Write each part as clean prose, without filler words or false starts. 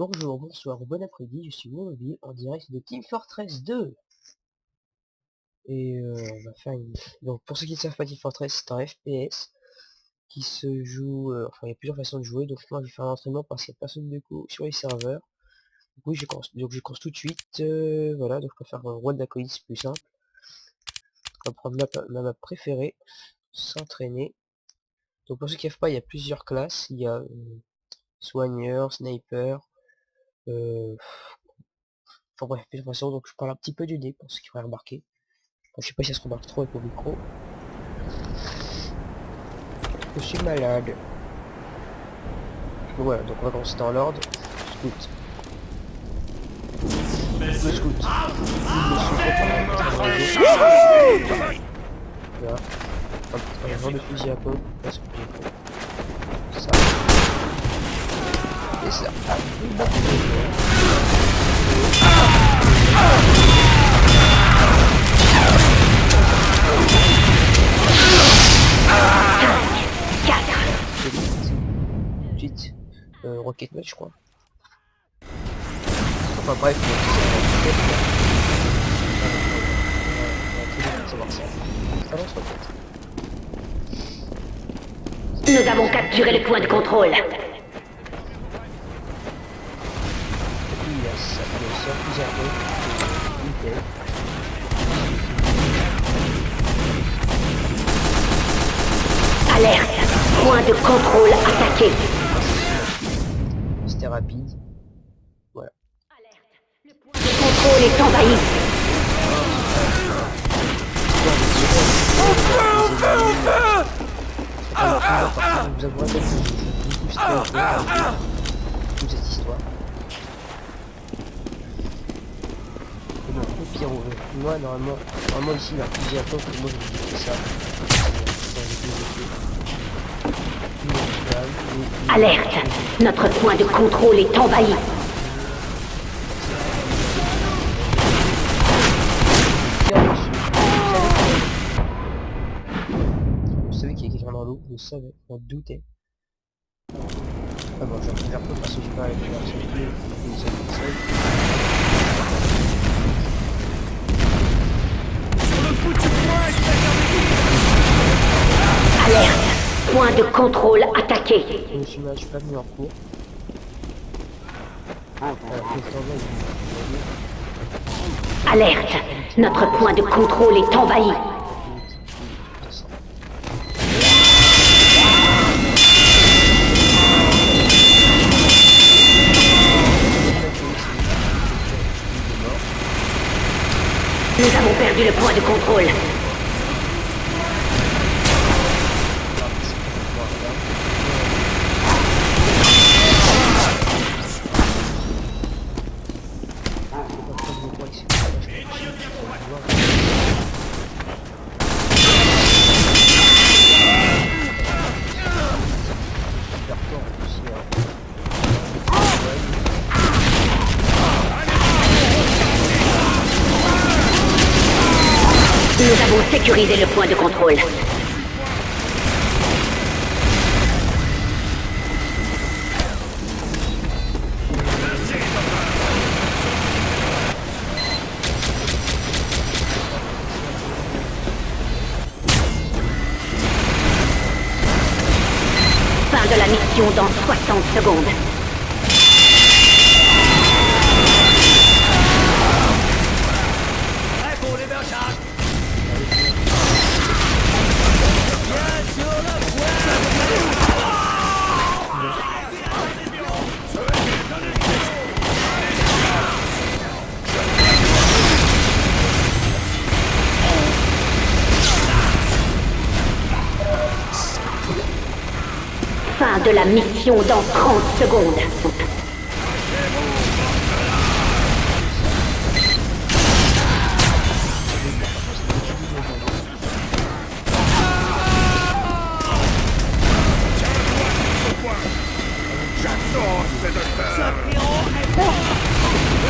Bonjour, bonsoir ou bon après-midi, je suis Mobile en direct de Team Fortress 2. Et on va faire une... Donc pour ceux qui ne savent pas, Team Fortress c'est un FPS qui se joue... Enfin il y a plusieurs façons de jouer, donc moi je vais faire un entraînement parce qu'il n'y a personne de coup sur les serveurs. Du coup je commence tout de suite, voilà, donc on va faire un rôle d'acolyte, c'est plus simple. On va prendre ma map préférée, s'entraîner. Donc pour ceux qui ne savent pas, il y a plusieurs classes, il y a soigneur, sniper, enfin bref, plusieurs façons, donc je parle un petit peu du dé pour ceux qui auraient remarqué. Je sais pas si ça se remarque trop avec mon micro. Je suis malade. Donc voilà, donc on va commencer dans l'ordre. Scout. Le scout. Voilà. Un genre de fusil à pompe. Pas ce que j'ai fait. Ça. Et ça. Ensuite, Rocket Match, je crois. Enfin bref, Nous avons capturé le point de contrôle. Alerte! Point de contrôle attaqué. C'était rapide. Voilà. Le point de contrôle est envahi. Vous avouerez que je toute cette histoire. Et bon, au pire, moi normalement ici il y a un fusil à pompe, moi je fais ça. Alerte! Notre point de contrôle est envahi. Vous savez qu'il y a quelqu'un dans l'eau, vous savez, on doutait. Ah bon, je vais faire peu parce que j'ai pas avec la Alerte! Point de contrôle attaqué. Je suis pas venu en cours. Alerte! Notre point de contrôle est envahi. Nous avons perdu le point de contrôle. Nous avons sécurisé le point de contrôle. Fin de la mission dans 60 secondes. Fin de la mission dans 30 secondes.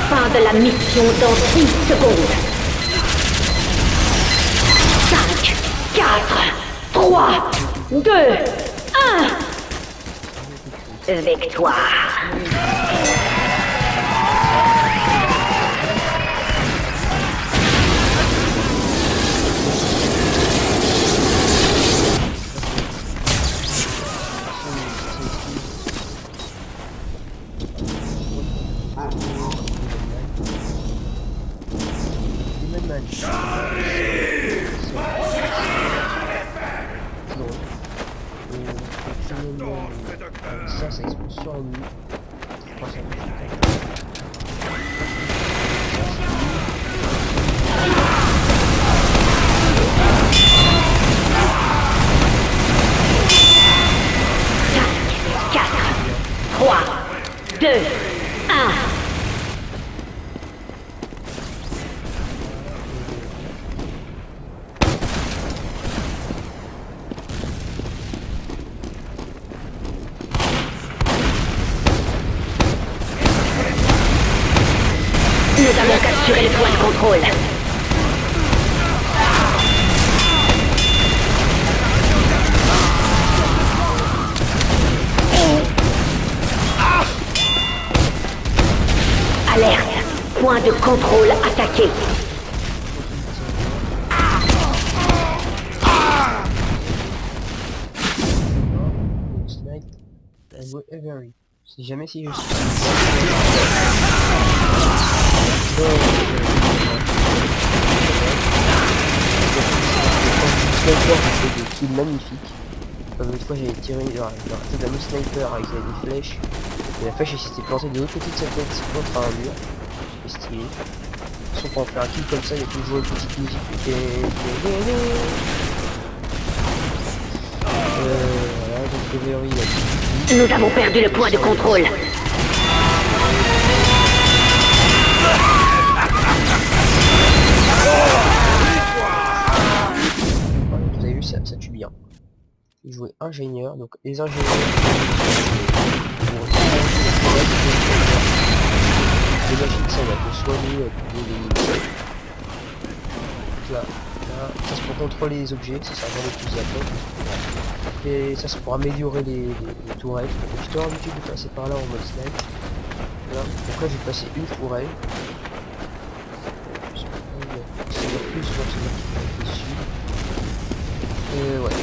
Fin de la mission dans 10 secondes. 5, 4, 3, 2, 1. Victoire. Ça explose sur l'ennemi. Quatre, 3, 2, 1. Nous avons capturé le point de contrôle. Alerte. Point de contrôle attaqué. Si jamais si je suis... Des kills magnifiques. Comme une fois j'avais tiré la tête d'un sniper avec des flèches. Et la flèche elle s'était plantée de l'autre côté de sa tête contre un mur. C'était stylé. Sauf pour en faire un kill comme ça, il y a toujours une petite musique. Voilà, donc Avery il a dit. Nous avons perdu le point de contrôle. Vous avez vu ça tue bien. Il jouait ingénieur, donc les ingénieurs les machines ça va te soigner là, ça c'est pour contrôler les objets, ça sert à l'utilisateur. Et ça c'est pour améliorer les tourelles. Donc j'étais l'habitude de passer par là en mode snipe. Là, donc là j'ai passé une tourelle. C'est plus sur ce dessus. Et ouais.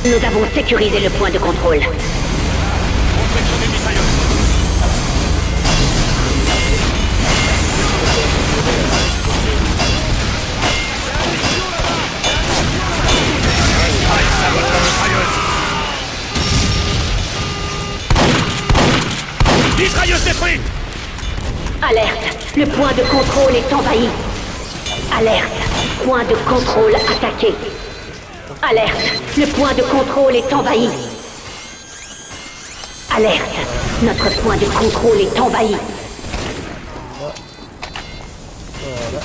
Nous avons sécurisé le point de contrôle. Mitrailleuse détruite! Alerte. Le point de contrôle est envahi. Alerte. Point de contrôle attaqué. Alerte. Le point de contrôle est envahi. Alerte. Notre point de contrôle est envahi. Voilà.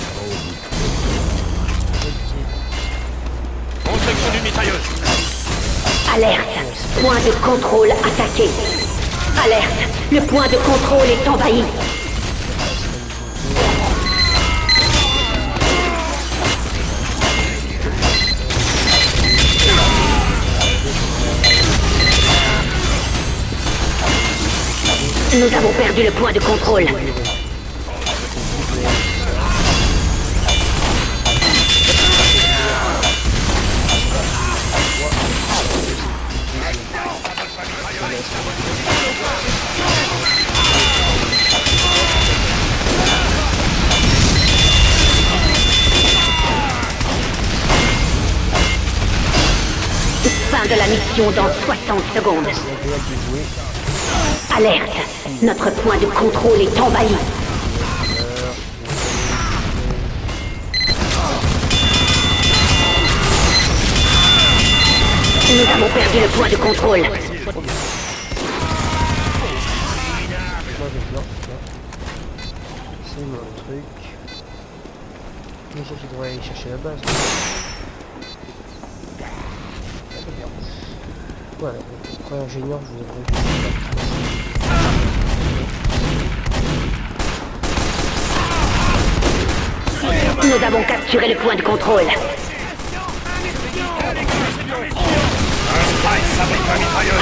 Construction d'une mitrailleuse! Alerte. Point de contrôle attaqué. Alerte. Le point de contrôle est envahi. Nous avons perdu le point de contrôle. Fin de la mission dans 60 secondes. Alerte. Notre point de contrôle est envahi. Nous avons perdu le point de contrôle. C'est mon truc. Mais ça, je devrais aller chercher la base. Voilà, après ingénieur, je vous devrais... Nous avons capturé le point de contrôle.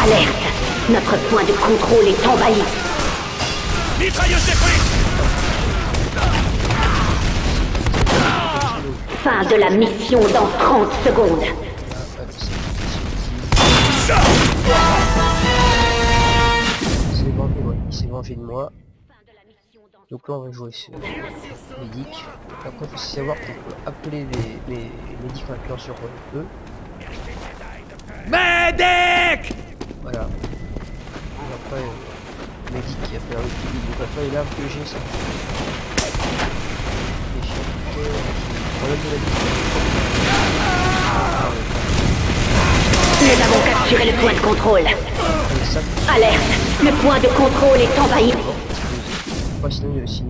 Alerte! Notre point de contrôle est envahi. Mitrailleuse détruite. Fin de la mission dans 30 secondes. Il s'est vengé de moi. Donc là on va jouer sur médic. Après il faut savoir qu'on peut appeler les médics en appuyant sur eux. Medic. Voilà. Et après médic qui appelle un autre médic. Donc après il a un peu ça. Les chiens problème de la vie. Nous avons capturé le point de contrôle. Avec ça, Alerte! Le point de contrôle est envahi. sinon il y a aussi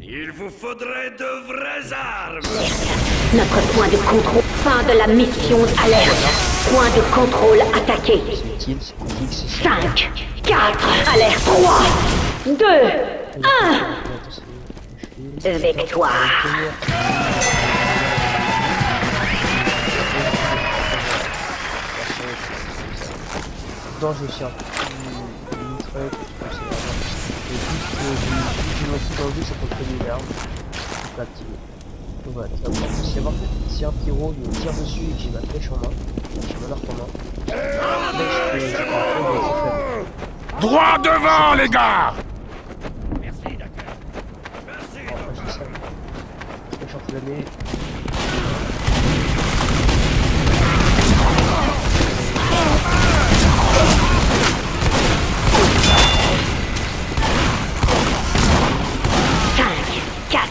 Il vous faudrait de vraies armes. Notre point de contrôle. Fin de la mission. Alerte! Point de contrôle attaqué. c'est utile, c'est médic, c'est ça. 5, 4, alerte 3, 2, 1. Victoire. Dedans j'ai aussi un petit mitraille parce que c'est et vu que j'ai aussi dans le jeu ça peut prendre une arme, je peux l'activer. Donc voilà, ça va faut savoir que si un pyro me tire dessus et que j'ai ma flèche en main, j'ai mon arc en main, là je peux prendre des effets. Droit devant, les gars. Après je dis ça, je suis enflammé. Cinq, 4,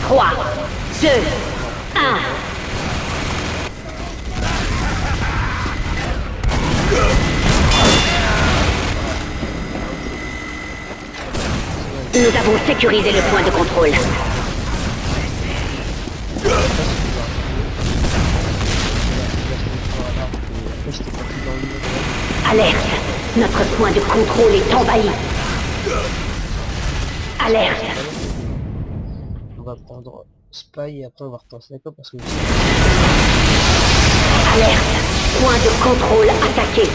3, 2, 1. Nous avons sécurisé le point de contrôle. Alerte! Notre point de contrôle est envahi. Alerte! On va prendre Spy et après on va reprendre Sniper parce que... Alerte! Point de contrôle attaqué.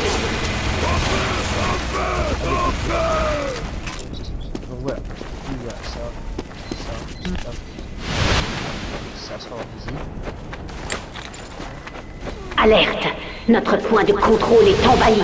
Donc voilà, il y a ça sera invisible. Alerte! Notre point de contrôle est envahi.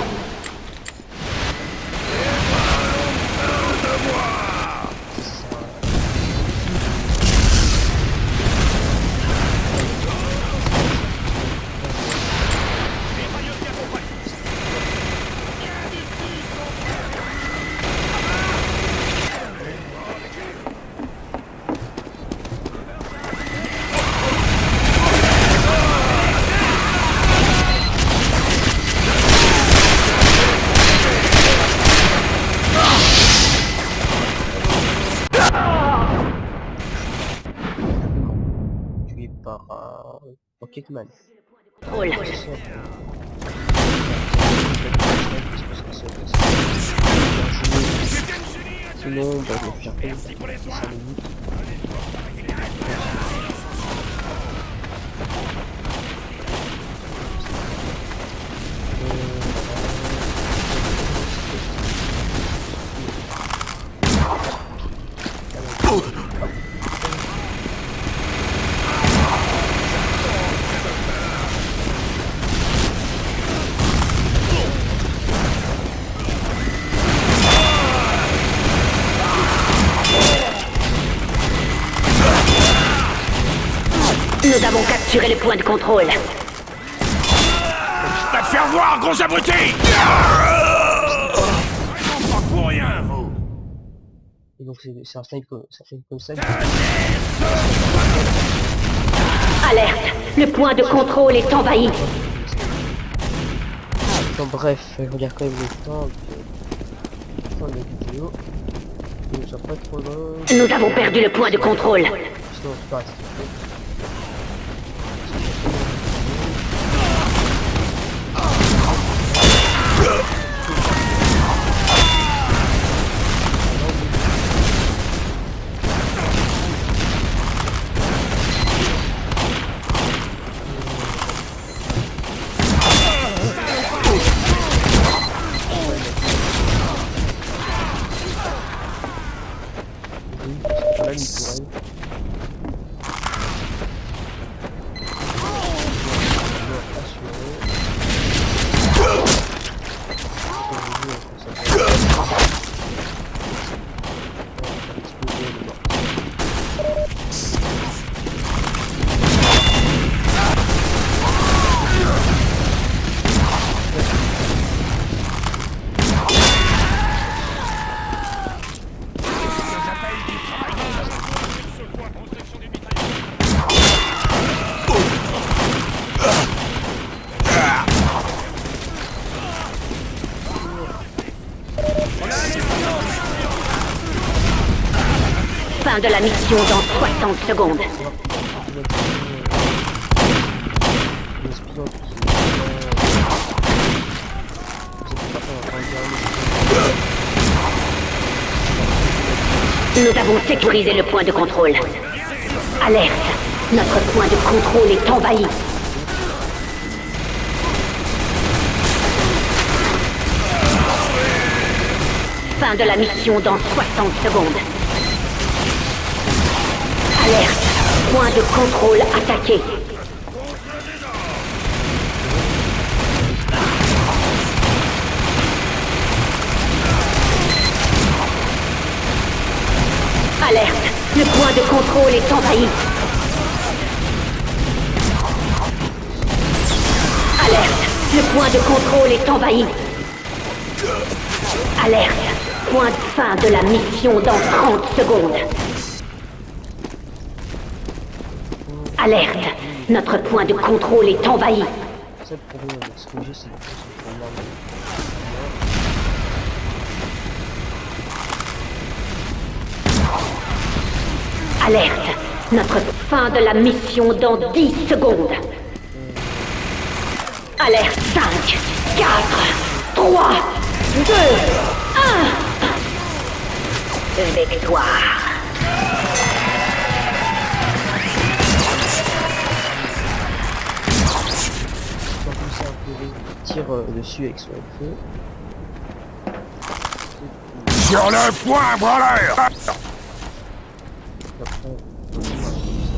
Tué par Rocketman. Contrôle. Sinon, bah, je vais faire payer. Ça me nique. Nous avons capturé le point de contrôle. Va te faire voir, gros abruti. Vraiment pas pour rien, vous. Et donc c'est un snipe comme ça. Alerte! Le point de contrôle est envahi. Bon, bref, je regarde quand même le temps de prendre la vidéo. Et ne soit pas trop long. Nous avons perdu le point de contrôle. Sinon, c'est pas rester. Fin de la mission dans 60 secondes. Nous avons sécurisé le point de contrôle. Alerte. Notre point de contrôle est envahi. Fin de la mission dans 60 secondes. Alerte. Point de contrôle attaqué. Alerte. Le point de contrôle est envahi. Alerte. Le point de contrôle est envahi. Alerte. Point de fin de la mission dans 30 secondes. Alerte. Notre point de contrôle est envahi. Ça, le problème avec ce que j'ai, c'est que Alerte. Notre fin de la mission dans 10 secondes. Alerte 5, 4, 3, 2, 1. Victoire. tire dessus avec son feu. Sur le point, branleur! Après,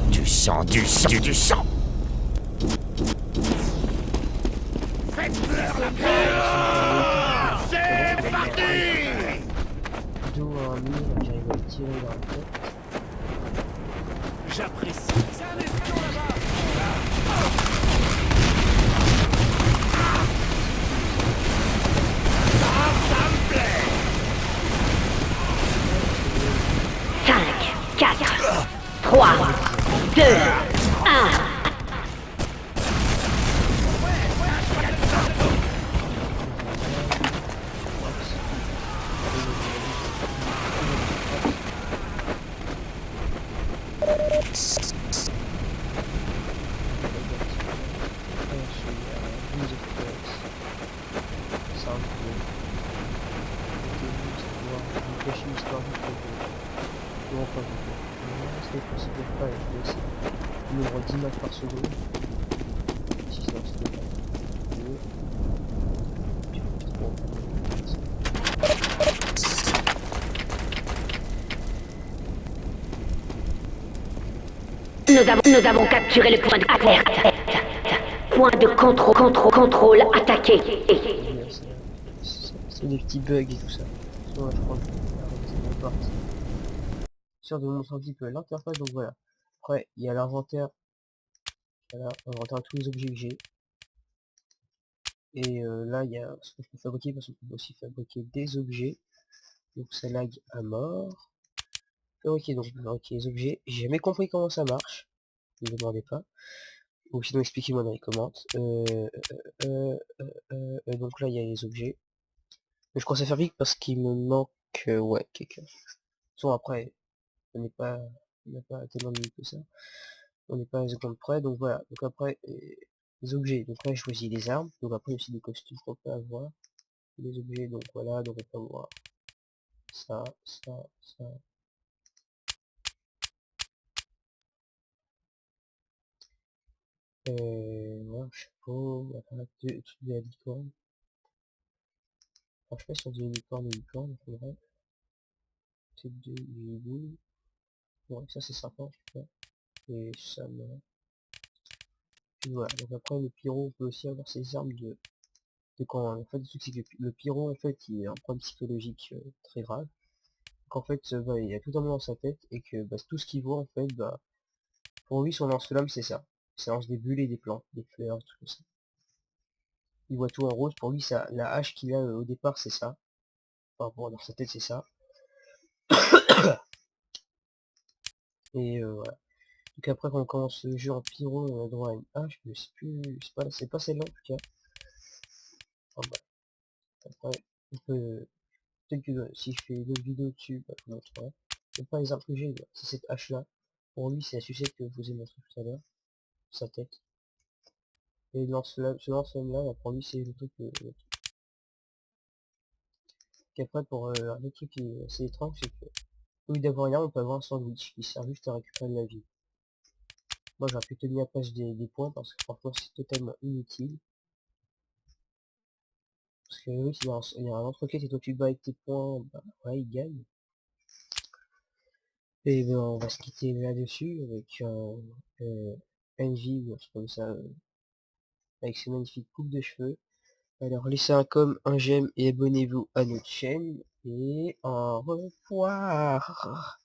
Du sang, du sang, du sang! Faites-leur la paix! C'est parti! dos à un mur, j'arrive à le tirer dans la tête. J'apprécie. C'est un espion là-bas! 5, 4, 3, 2, 1. Nombre 10 images par seconde. Si ça c'était pas. Nous avons capturé le point de alerte. Point de contrôle attaqué. C'est des petits bugs et tout ça. Sinon, je crois que c'est parti. Sûr de vous montrer un petit peu l'interface, donc voilà. Après, il y a l'inventaire. Voilà, l'inventaire de tous les objets que j'ai. Et là, il y a ce que je peux fabriquer, parce qu'on peut aussi fabriquer des objets. Donc ça lag à mort. Fabriquer les objets. J'ai jamais compris comment ça marche. Ne me demandez pas. Ou sinon expliquez-moi dans les commentaires. Donc là, il y a les objets. Mais je commence à faire vite parce qu'il me manque ouais, quelqu'un. Sinon après, on n'est pas tellement de que ça. On n'est pas à 1 seconde près, donc voilà. Donc après, les objets. Donc là, je choisis les armes. Donc après, aussi des costumes qu'on peut avoir. Les objets, donc voilà. Donc on peut avoir ça, ça, ça. Voilà, chapeau, voilà, de la licorne. Enfin, je sais pas sur du unicorne, il faudrait. C'est de boule. Ouais, ça c'est sympa, en tout cas. Et ça me... Puis voilà, donc après le pyro, on peut aussi avoir ses armes de quand... En fait, le truc c'est que le pyro, en fait, il a un problème psychologique très grave. Donc en fait, bah, il a tout un monde dans sa tête, et que bah, tout ce qu'il voit, en fait, bah, pour lui, son lance-flamme, c'est ça. Ça lance des bulles et des plantes, des fleurs, tout comme ça. Il voit tout en rose, pour lui, ça, la hache qu'il a au départ, c'est ça. Enfin, bon, dans sa tête, c'est ça. Et voilà. Donc après, quand on commence le jeu en pyro, on a droit à une hache, mais c'est plus... c'est pas celle-là, en tout cas. Enfin, bah, après, on peut... Peut-être que si je fais une autre vidéo dessus, bah, je vous montrerai. Et par exemple que j'ai, c'est cette hache là. Pour lui, c'est la sucette que je vous ai montré tout à l'heure, sa tête. Et dans ce lance-flamme là, pour lui, c'est le truc. Qu'après, pour un autre truc qui est assez étrange, c'est que au lieu d'avoir rien, on peut avoir un sandwich qui sert juste à récupérer de la vie. Moi, j'aurais pu tenir à place des points parce que franchement, c'est totalement inutile. Parce que oui, il y a un entrequête et toi tu bats avec tes points, bah ouais, il gagne. Et ben, on va se quitter là-dessus avec Envy, ou un truc comme ça, avec ses magnifiques coupes de cheveux. Alors, laissez un com, un j'aime et abonnez-vous à notre chaîne. Et au revoir.